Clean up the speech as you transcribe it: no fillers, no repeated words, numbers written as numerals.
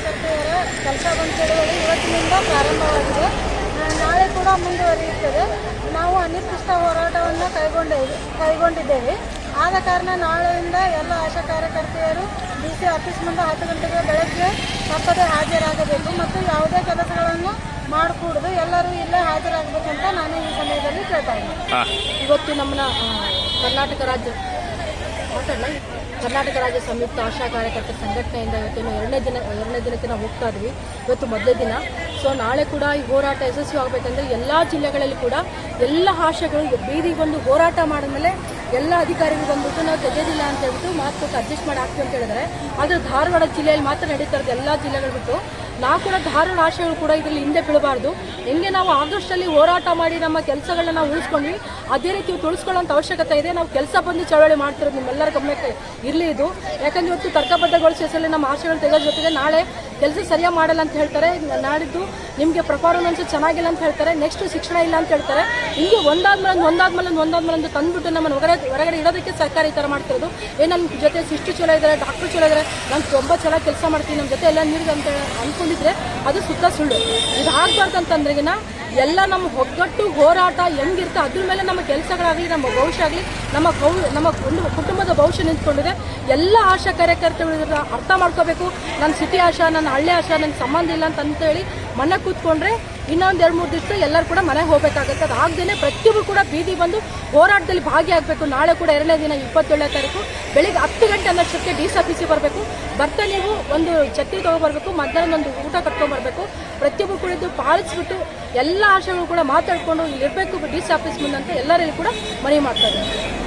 ಕಾರ್ಯಕರ್ತೆಯರ ಕೆಲಸ ಬಂದ್ ಚಳವಳಿ ಇವತ್ತಿನಿಂದ ಪ್ರಾರಂಭವಾಗಿದೆ. ನಾಳೆ ಕೂಡ ಮುಂದುವರಿಯುತ್ತದೆ. ನಾವು ಅನಿರ್ದಿಷ್ಟ ಹೋರಾಟವನ್ನು ಕೈಗೊಂಡಿದ್ದೇವೆ. ಆದ ಕಾರಣ ನಾಳೆಯಿಂದ ಎಲ್ಲ ಆಶಾ ಕಾರ್ಯಕರ್ತೆಯರು DC ಆಫೀಸ್ ಮುಂದೆ 10 ಗಂಟೆಗೆ ಬೆಳಗ್ಗೆ ತಪ್ಪದೆ ಹಾಜರಾಗಬೇಕು ಮತ್ತು ಯಾವುದೇ ಕೆಲಸಗಳನ್ನು ಮಾಡಿಕೂಡದು ಎಲ್ಲರೂ ಇಲ್ಲೇ ಹಾಜರಾಗಬೇಕಂತ ನಾನು ಈ ಸಮಯದಲ್ಲಿ ಕೇಳ್ತಾ ಇದ್ದೀನಿ. ಇವತ್ತು ನಮ್ಮನ್ನ ಕರ್ನಾಟಕ ರಾಜ್ಯ ಸಂಯುಕ್ತ ಆಶಾ ಕಾರ್ಯಕರ್ತರ ಸಂಘಟನೆಯಿಂದ ಇವತ್ತೇನು ಎರಡನೇ ದಿನಕ್ಕೆ ನಾವು ಹೋಗ್ತಾ ಇದ್ವಿ. ಇವತ್ತು ಮೊದಲೇ ದಿನ. ಸೊ ನಾಳೆ ಕೂಡ ಈ ಹೋರಾಟ ಯಶಸ್ವಿ ಆಗಬೇಕಂದ್ರೆ ಎಲ್ಲ ಜಿಲ್ಲೆಗಳಲ್ಲಿ ಕೂಡ ಎಲ್ಲ ಆಶಾಗಳು ಬೀದಿಗೆ ಬಂದು ಹೋರಾಟ ಮಾಡಿದ್ಮೇಲೆ ಎಲ್ಲ ಅಧಿಕಾರಿಗಳು ಬಂದ್ಬಿಟ್ಟು ನಾವು ತೆಗೆಯೋದಿಲ್ಲ ಅಂತ ಹೇಳ್ಬಿಟ್ಟು ಮಾತು ಅಡ್ಜಸ್ಟ್ ಮಾಡಿ ಹಾಕ್ತೀವಿ ಅಂತ ಹೇಳಿದ್ರೆ, ಆದರೆ ಧಾರವಾಡ ಜಿಲ್ಲೆಯಲ್ಲಿ ಮಾತ್ರ ನಡೀತಾ ಇರೋದು. ಎಲ್ಲ ಜಿಲ್ಲೆಗಳು ಬಿಟ್ಟು ನಾವು ಕೂಡ ಧಾರವಾಡ ಆಶೆಗಳು ಕೂಡ ಇದರಲ್ಲಿ ಹಿಂದೆ ಬೀಳಬಾರ್ದು. ಹೆಂಗೆ ನಾವು ಆಗಸ್ಟಲ್ಲಿ ಹೋರಾಟ ಮಾಡಿ ನಮ್ಮ ಕೆಲಸಗಳನ್ನ ನಾವು ಉಳಿಸ್ಕೊಂಡ್ವಿ, ಅದೇ ರೀತಿ ಉಳಿಸ್ಕೊಳ್ಳೋಂಥ ಅವಶ್ಯಕತೆ ಇದೆ. ನಾವು ಕೆಲಸ ಬಂದು ಚಳವಳಿ ಮಾಡ್ತಿರೋದು ನಿಮ್ಮೆಲ್ಲರ ಗಮನಕ್ಕೆ ಇರಲಿ ಇದು. ಯಾಕಂದ್ರೆ ಇವತ್ತು ತರ್ಕಬದ್ಧಗೊಳಿಸಿ ಹೆಸರಲ್ಲಿ ನಮ್ಮ ಆಶೆಗಳು ತೆಗೆದ ಜೊತೆಗೆ ನಾಳೆ ಕೆಲಸ ಸರಿಯಾಗಿ ಮಾಡಲ್ಲ ಅಂತ ಹೇಳ್ತಾರೆ. ನಾಡಿದ್ದು ನಿಮಗೆ ಪ್ರಪರ್ಫಾರ್ಮೆನ್ಸ್ ಚೆನ್ನಾಗಿಲ್ಲ ಅಂತ ಹೇಳ್ತಾರೆ. ನೆಕ್ಸ್ಟ್ ಶಿಕ್ಷಣ ಇಲ್ಲ ಅಂತ ಹೇಳ್ತಾರೆ. ಹಿಂಗೆ ಒಂದಾದ್ಮೇಲೆ ತಂದುಬಿಟ್ಟು ನಮ್ಮನ್ನು ಹೊರಗಡೆ ಇಡೋದಕ್ಕೆ ಸರ್ಕಾರ ಈ ಥರ ಮಾಡ್ತಿರೋದು. ನನ್ನ ಜೊತೆ ಸಿಸ್ಟರ್ ಚಲೋ ಇದ್ದಾರೆ, ಡಾಕ್ಟರ್ ಚಲೋ ಇದ್ದಾರೆ, ನಾನು ತುಂಬ ಚೆನ್ನಾಗಿ ಕೆಲಸ ಮಾಡ್ತೀನಿ, ನಮ್ಮ ಜೊತೆ ಎಲ್ಲ ನೀರು ಅಂತ ಅಂದ್ಕೊಂಡಿದ್ರೆ ಅದು ಸುತ್ತ ಸುಳ್ಳು. ಇದು ಆಗಬಾರ್ದಂತಂದ್ರೆಗಿನ ಎಲ್ಲ ನಮ್ಮ ಒಗ್ಗಟ್ಟು ಹೋರಾಟ ಹೆಂಗಿರುತ್ತೆ ಅದ್ರ ಮೇಲೆ ನಮ್ಮ ಕೆಲಸಗಳಾಗಲಿ, ನಮ್ಮ ಭವಿಷ್ಯ ಆಗಲಿ, ನಮ್ಮ ಒಂದು ಕುಟುಂಬದ ಭವಿಷ್ಯ ನಿಂತ್ಕೊಂಡಿದೆ. ಎಲ್ಲ ಆಶಾ ಕಾರ್ಯಕರ್ತರು ಅರ್ಥ ಮಾಡ್ಕೋಬೇಕು. ನನ್ನ ಸಿಟಿ ಆಶಾ, ನನ್ನ ಹಳ್ಳಿ ಆಶಾ, ನನಗೆ ಸಂಬಂಧ ಇಲ್ಲ ಅಂತೇಳಿ ಮನೆ ಕೂತ್ಕೊಂಡ್ರೆ ಇನ್ನೊಂದು 2-3 ದಿವಸ ಎಲ್ಲರೂ ಕೂಡ ಮನೆಗೆ ಹೋಗಬೇಕಾಗುತ್ತೆ. ಅದು ಆಗದೇ ಪ್ರತಿಯೊಬ್ಬರು ಕೂಡ ಬೀದಿ ಬಂದು ಹೋರಾಟದಲ್ಲಿ ಭಾಗಿಯಾಗಬೇಕು. ನಾಳೆ ಕೂಡ 2ನೇ ದಿನ 27ನೇ ತಾರೀಕು ಬೆಳಿಗ್ಗೆ 10 ಗಂಟೆ ಅನ್ನೋಷ್ಟಕ್ಕೆ DC ಆಫೀಸಿಗೆ ಬರಬೇಕು. ಬರ್ತಾ ನೀವು ಒಂದು ಛತ್ರಿ ತೊಗೊಬರ್ಬೇಕು, ಮಧ್ಯಾಹ್ನ ಒಂದು ಊಟ ಕಟ್ಕೊಂಡ್ಬರ್ಬೇಕು. ಪ್ರತಿಯೊಬ್ಬರು ಕೂಡ ಇದು ಪಾಲಿಸ್ಬಿಟ್ಟು ಎಲ್ಲ ಆಶೆಗಳು ಕೂಡ ಮಾತಾಡಿಕೊಂಡು ಇರಬೇಕು DC ಆಫೀಸ್ ಮುಂದೆ ಅಂತ ಎಲ್ಲರಿಗೂ ಕೂಡ ಮನವಿ ಮಾಡ್ತಾ ಇದ್ದಾರೆ.